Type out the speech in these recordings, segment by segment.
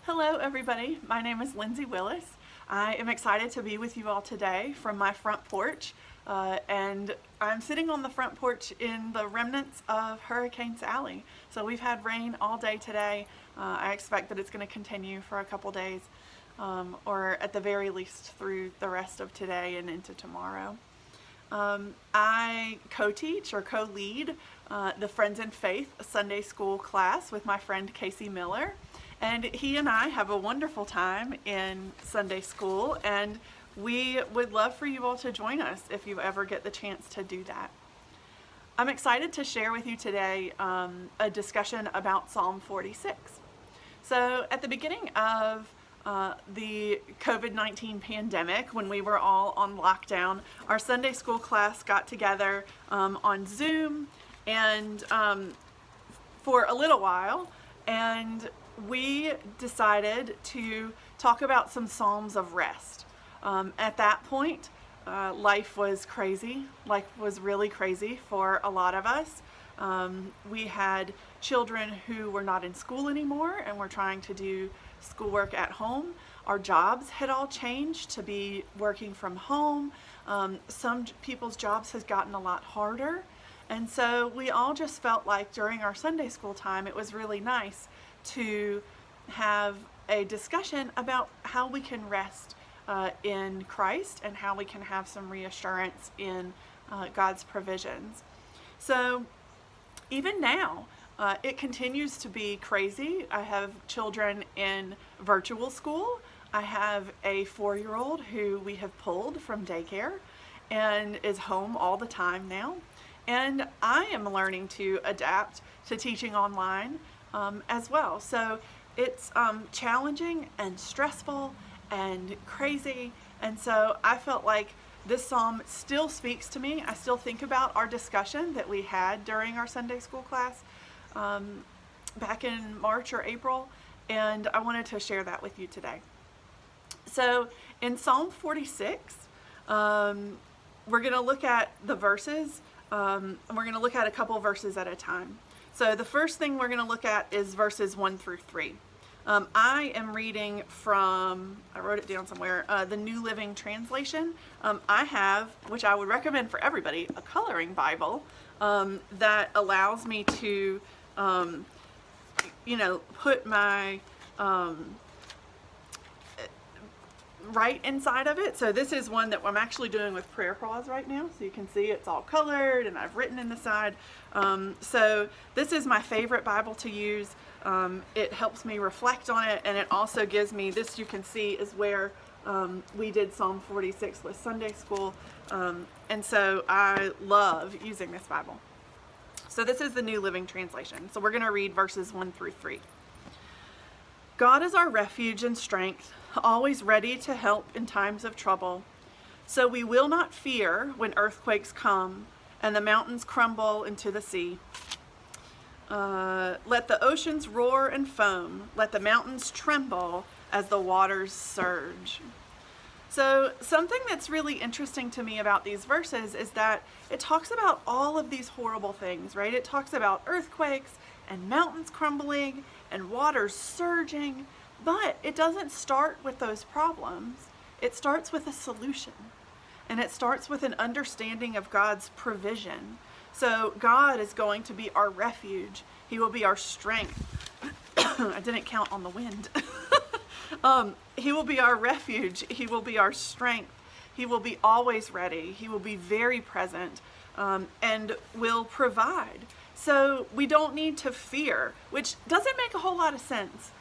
Hello everybody, my name is Lindsay Willis. I am excited to be with you all today from my front porch, and I'm sitting on the front porch in the remnants of Hurricane Sally. So we've had rain all day today. I expect that it's going to continue for a couple days, or at the very least through the rest of today and into tomorrow. I co-teach or co-lead the Friends in Faith Sunday School class with my friend Casey Miller. And he and I have a wonderful time in Sunday school, and we would love for you all to join us if you ever get the chance to do that. I'm excited to share with you today a discussion about Psalm 46. So at the beginning of the COVID-19 pandemic, when we were all on lockdown, our Sunday school class got together on Zoom and for a little while, and we decided to talk about some Psalms of rest. At that point, life was crazy. Life was really crazy for a lot of us. We had children who were not in school anymore and were trying to do schoolwork at home. Our jobs had all changed to be working from home. Some people's jobs has gotten a lot harder. And so we all just felt like during our Sunday school time, it was really nice to have a discussion about how we can rest in Christ and how we can have some reassurance in God's provisions. So even now, it continues to be crazy. I have children in virtual school. I have a 4-year-old who we have pulled from daycare and is home all the time now. And I am learning to adapt to teaching online as well. So it's challenging and stressful and crazy. And so I felt like this psalm still speaks to me. I still think about our discussion that we had during our Sunday school class back in March or April, and I wanted to share that with you today. So in Psalm 46, we're going to look at the verses, and we're going to look at a couple verses at a time. So the first thing we're going to look at is verses 1 through 3. I am reading from, I wrote it down somewhere, the New Living Translation. I have, which I would recommend for everybody, a coloring Bible that allows me to, put my right inside of it. So this is one that I'm actually doing with prayer clause right now. So you can see it's all colored and I've written in the side. So this is my favorite Bible to use. It helps me reflect on it, and it also gives me, this you can see is where we did Psalm 46 with Sunday school. And so I love using this Bible. So this is the New Living Translation. So we're going to read verses 1 through 3. God is our refuge and strength, always ready to help in times of trouble. So we will not fear when earthquakes come and the mountains crumble into the sea. Let the oceans roar and foam. Let the mountains tremble as the waters surge. So something that's really interesting to me about these verses is that it talks about all of these horrible things, right? It talks about earthquakes and mountains crumbling and waters surging, but it doesn't start with those problems. It starts with a solution, and it starts with an understanding of God's provision. So God is going to be our refuge. He will be our strength. I didn't count on the wind. He will be our refuge. He will be our strength. He will be always ready. He will be very present and will provide. So we don't need to fear, which doesn't make a whole lot of sense.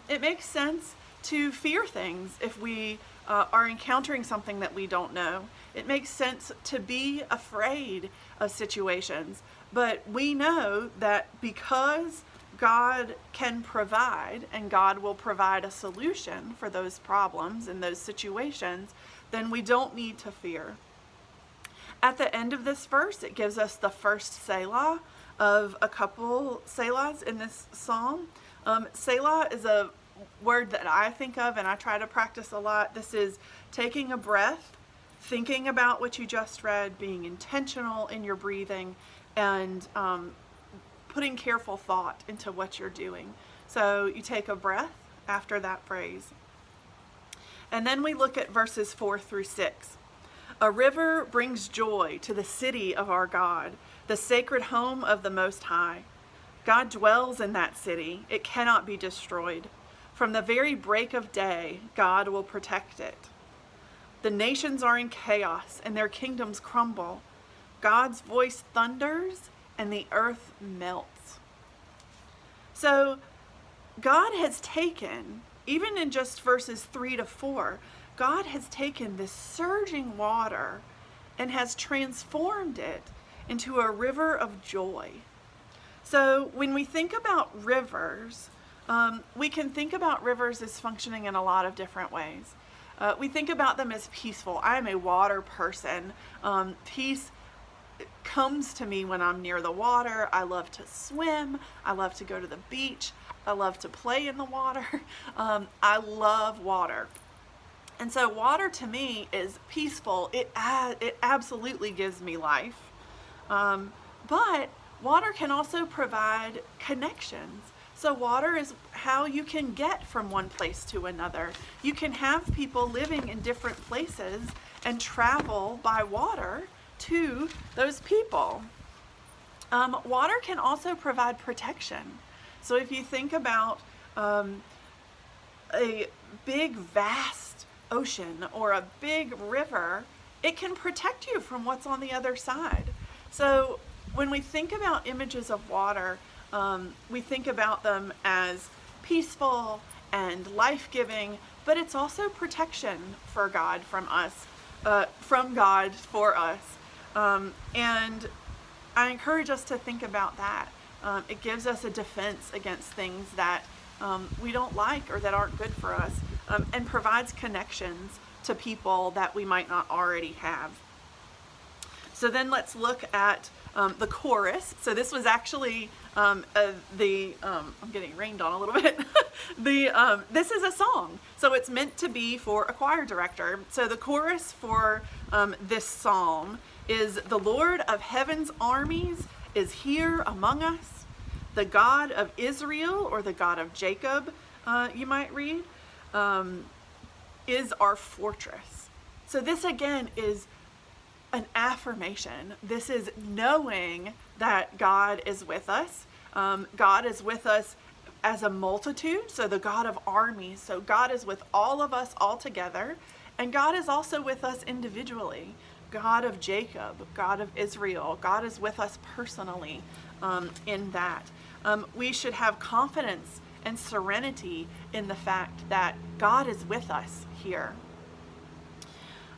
It makes sense to fear things if we are encountering something that we don't know. It makes sense to be afraid of situations, but we know that because God can provide, and God will provide a solution for those problems and those situations, then we don't need to fear. At the end of this verse, it gives us the first Selah of a couple Selahs in this psalm. Selah is a word that I think of and I try to practice a lot. This is taking a breath, thinking about what you just read, being intentional in your breathing, and putting careful thought into what you're doing. So you take a breath after that phrase. And then we look at verses 4 through 6. A river brings joy to the city of our God, the sacred home of the Most High. God dwells in that city. It cannot be destroyed. From the very break of day, God will protect it. The nations are in chaos and their kingdoms crumble. God's voice thunders and the earth melts. So God has taken, even in just verses 3 to 4, God has taken this surging water and has transformed it into a river of joy. So when we think about rivers, we can think about rivers as functioning in a lot of different ways. We think about them as peaceful. I am a water person. Peace comes to me when I'm near the water. I love to swim. I love to go to the beach. I love to play in the water. I love water. And so water to me is peaceful. It absolutely gives me life. But water can also provide connections. So water is how you can get from one place to another. You can have people living in different places and travel by water to those people. Water can also provide protection. So if you think about a big, vast ocean or a big river, it can protect you from what's on the other side. So when we think about images of water, we think about them as peaceful and life-giving, but it's also protection for God from us, from God for us. And I encourage us to think about that. It gives us a defense against things that we don't like or that aren't good for us, and provides connections to people that we might not already have. So then let's look at the chorus. So this was actually I'm getting rained on a little bit. This is a song, so it's meant to be for a choir director. So the chorus for this psalm is, "The Lord of heaven's armies is here among us. The God of Israel," or the God of Jacob, you might read, "is our fortress." So this again is an affirmation. This is knowing that God is with us. God is with us as a multitude, so the God of armies. So God is with all of us all together, and God is also with us individually. God of Jacob, God of Israel, God is with us personally in that. We should have confidence and serenity in the fact that God is with us here.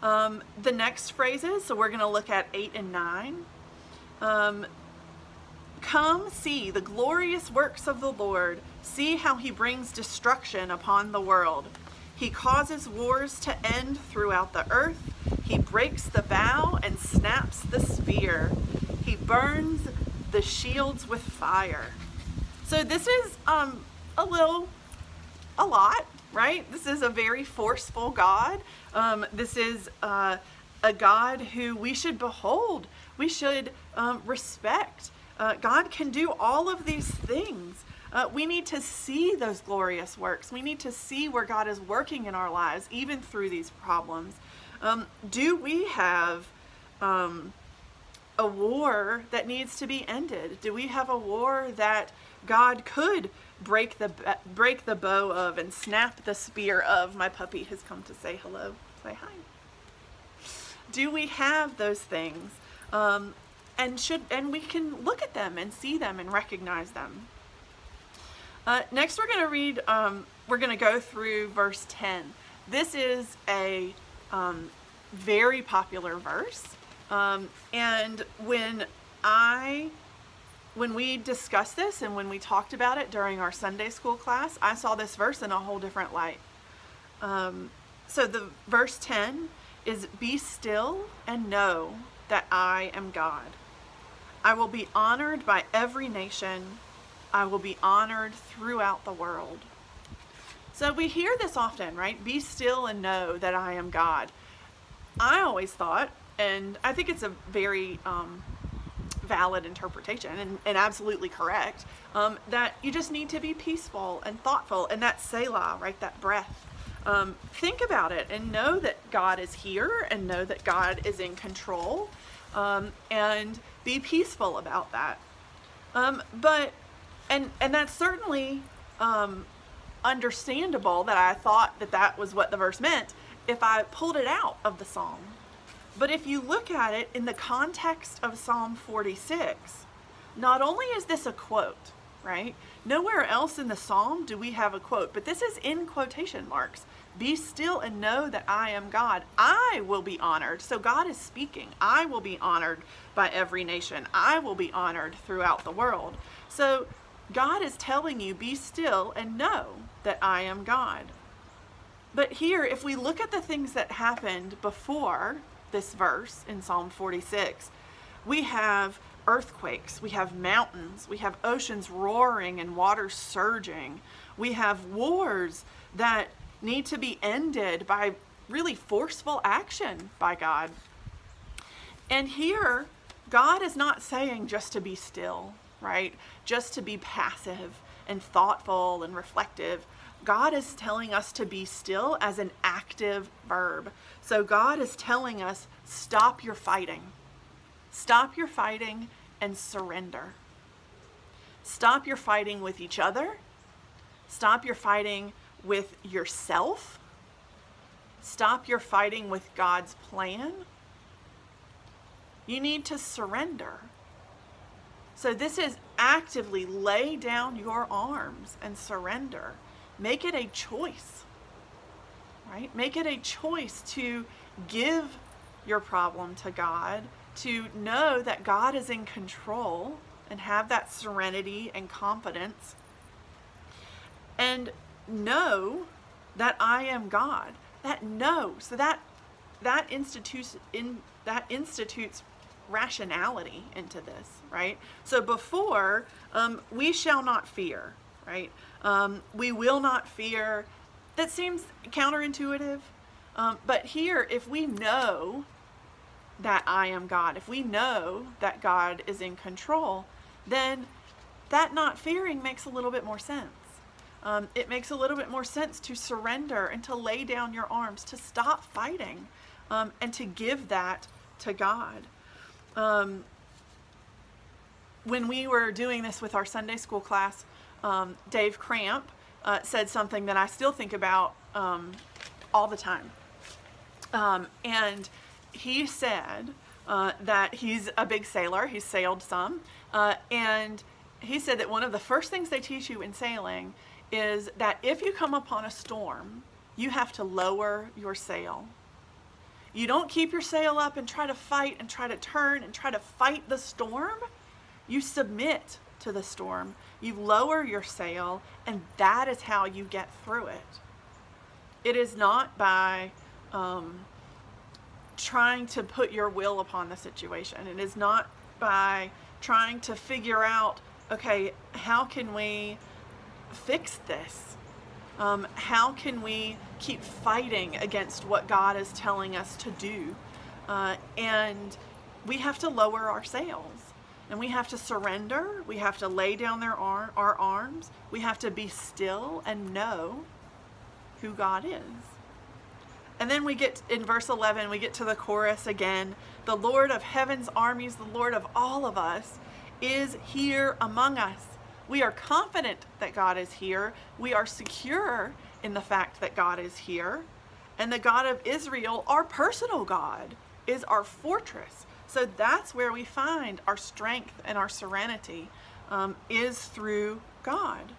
The next phrases, so we're going to look at 8 and 9. Come see the glorious works of the Lord. See how he brings destruction upon the world. He causes wars to end throughout the earth. He breaks the bow and snaps the spear. He burns the shields with fire. So this is a lot, right? This is a very forceful God. This is a God who we should behold. We should respect. God can do all of these things. We need to see those glorious works. We need to see where God is working in our lives, even through these problems. Do we have a war that needs to be ended? Do we have a war that God could break the bow of and snap the spear of? My puppy has come to say hello. Say hi. Do we have those things? And we can look at them and see them and recognize them. Next, we're going to read. We're going to go through verse 10. This is a very popular verse, and when we discussed this and when we talked about it during our Sunday school class, I saw this verse in a whole different light. So the verse 10 is, "Be still and know that I am God. I will be honored by every nation. I will be honored throughout the world." So we hear this often, right? Be still and know that I am God. I always thought, and I think it's a very valid interpretation and absolutely correct, that you just need to be peaceful and thoughtful, and that Selah, right, that breath. Think about it and know that God is here and know that God is in control, and be peaceful about that. And that's certainly understandable that I thought that was what the verse meant if I pulled it out of the psalm. But if you look at it in the context of Psalm 46, not only is this a quote, right? Nowhere else in the psalm do we have a quote, but this is in quotation marks. Be still and know that I am God. I will be honored. So God is speaking. I will be honored by every nation. I will be honored throughout the world. So God is telling you, be still and know that I am God. But here, if we look at the things that happened before this verse in Psalm 46, we have earthquakes, we have mountains, we have oceans roaring and waters surging. We have wars that need to be ended by really forceful action by God. And here, God is not saying just to be still, right? Just to be passive and thoughtful and reflective. God is telling us to be still as an active verb. So God is telling us, stop your fighting. Stop your fighting and surrender. Stop your fighting with each other. Stop your fighting with yourself. Stop your fighting with God's plan. You need to surrender. So this is actively lay down your arms and surrender. Make it a choice, right? Make it a choice to give your problem to God, to know that God is in control and have that serenity and confidence, and know that I am God. So that institutes rationality into this, right? So before, we shall not fear, right? We will not fear. That seems counterintuitive. But here, if we know that I am God, if we know that God is in control, then that not fearing makes a little bit more sense. It makes a little bit more sense to surrender and to lay down your arms, to stop fighting, and to give that to God. When we were doing this with our Sunday school class, Dave Cramp said something that I still think about all the time. And he said that he's a big sailor. He's sailed some. And he said that one of the first things they teach you in sailing is that if you come upon a storm, you have to lower your sail. You don't keep your sail up and try to fight and try to turn and try to fight the storm. You submit to the storm. You lower your sail, and that is how you get through it. It is not by trying to put your will upon the situation. It is not by trying to figure out, okay, how can we fix this? How can we keep fighting against what God is telling us to do? And we have to lower our sails. And we have to surrender. We have to lay down our arms. We have to be still and know who God is. And then we get, in verse 11, we get to the chorus again. The Lord of heaven's armies, the Lord of all of us, is here among us. We are confident that God is here. We are secure in the fact that God is here. And the God of Israel, our personal God, is our fortress. So that's where we find our strength and our serenity, is through God.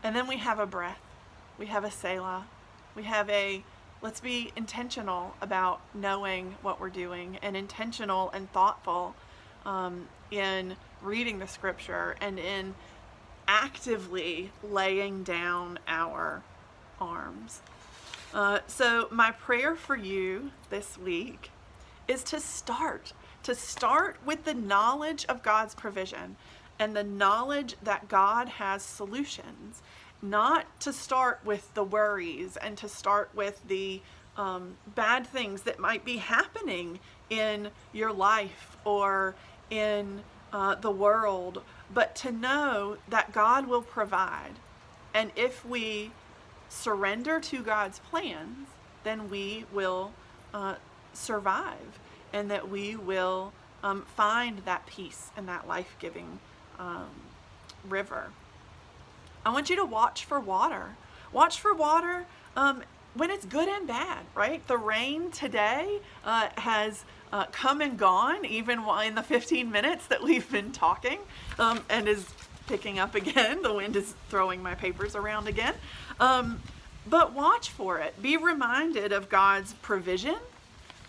And then we have a breath. We have a Selah. We have let's be intentional about knowing what we're doing, and intentional and thoughtful in reading the scripture and in actively laying down our arms. So my prayer for you this week is to start with the knowledge of God's provision and the knowledge that God has solutions, not to start with the worries and to start with the bad things that might be happening in your life or in the world, but to know that God will provide. And if we surrender to God's plans, then we will survive, and that we will find that peace and that life-giving river. I want you to watch for water. Watch for water when it's good and bad, right? The rain today has come and gone, even in the 15 minutes that we've been talking, and is picking up again. The wind is throwing my papers around again. But watch for it. Be reminded of God's provision,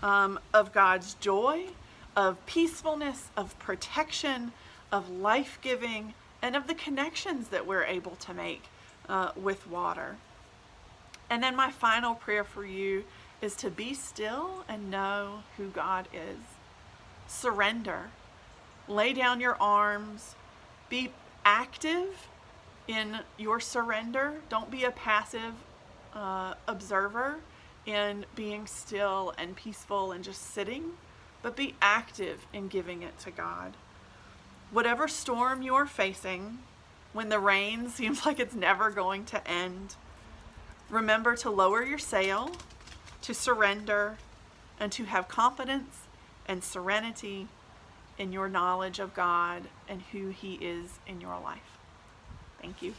of God's joy, of peacefulness, of protection, of life-giving, and of the connections that we're able to make with water. And then my final prayer for you is to be still and know who God is. Surrender. Lay down your arms. Be active in your surrender. Don't be a passive observer in being still and peaceful and just sitting, but be active in giving it to God. Whatever storm you're facing, when the rain seems like it's never going to end, remember to lower your sail, to surrender, and to have confidence and serenity in your knowledge of God and who He is in your life. Thank you.